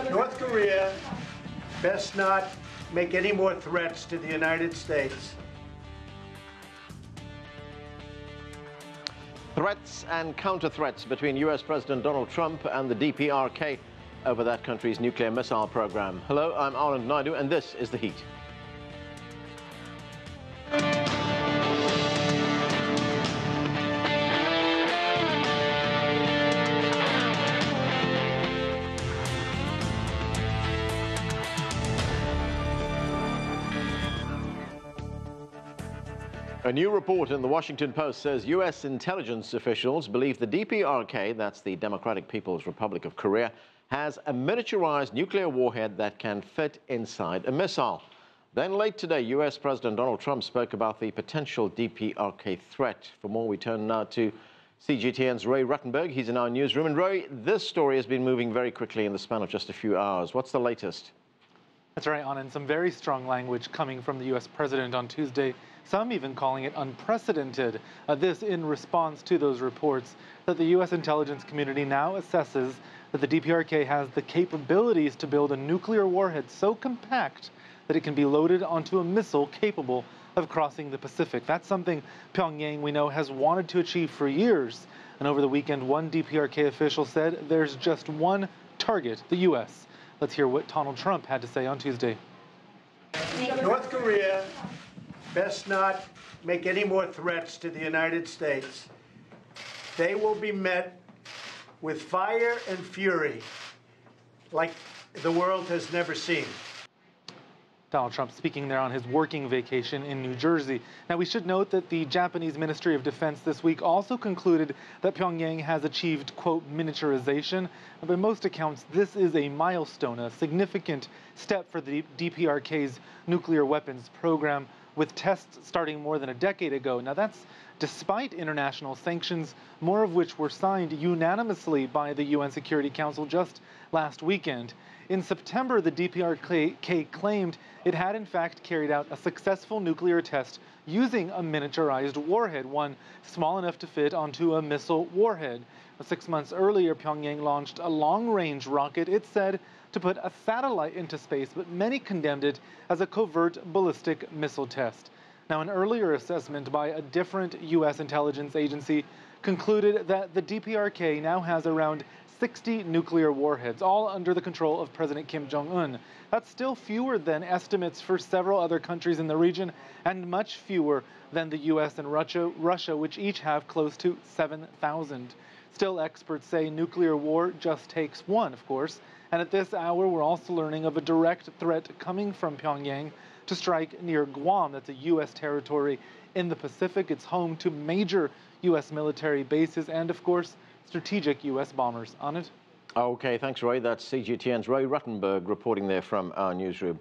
North Korea best not make any more threats to the United States. Threats and counter-threats between U.S. President Donald Trump and the DPRK over that country's nuclear missile program. Hello, I'm Arland Naidu, and this is The Heat. A new report in the Washington Post says U.S. intelligence officials believe the DPRK, that's the Democratic People's Republic of Korea, has a miniaturized nuclear warhead that can fit inside a missile. Then late today, U.S. President Donald Trump spoke about the potential DPRK threat. For more, we turn now to CGTN's Roee Ruttenburg. He's in our newsroom. And Roee, this story has been moving very quickly in the span of just a few hours. What's the latest? That's right, Anand. Some very strong language coming from the U.S. president on Tuesday, some even calling it unprecedented. This in response to those reports that the U.S. intelligence community now assesses that the DPRK has the capabilities to build a nuclear warhead so compact that it can be loaded onto a missile capable of crossing the Pacific. That's something Pyongyang, we know, has wanted to achieve for years. And over the weekend, one DPRK official said there's just one target, the U.S. Let's hear what Donald Trump had to say on Tuesday. North Korea best not make any more threats to the United States. They will be met with fire and fury like the world has never seen. Donald Trump speaking there on his working vacation in New Jersey. Now, we should note that the Japanese Ministry of Defense this week also concluded that Pyongyang has achieved, quote, miniaturization. And by most accounts, this is a milestone, a significant step for the DPRK's nuclear weapons program, with tests starting more than a decade ago. Now, that's despite international sanctions, more of which were signed unanimously by the UN Security Council just last weekend. In September, the DPRK claimed it had in fact carried out a successful nuclear test using a miniaturized warhead, one small enough to fit onto a missile warhead. 6 months earlier, Pyongyang launched a long-range rocket, it said, to put a satellite into space, but many condemned it as a covert ballistic missile test. Now, an earlier assessment by a different U.S. intelligence agency concluded that the DPRK now has around 60 nuclear warheads, all under the control of President Kim Jong-un. That's still fewer than estimates for several other countries in the region, and much fewer than the U.S. and Russia, which each have close to 7,000. Still, experts say nuclear war just takes one, of course. And at this hour, we're also learning of a direct threat coming from Pyongyang to strike near Guam. That's a U.S. territory in the Pacific. It's home to major U.S. military bases and, of course, strategic U.S. bombers. On it. Okay, thanks, Roy. That's CGTN's Roee Ruttenburg reporting there from our newsroom.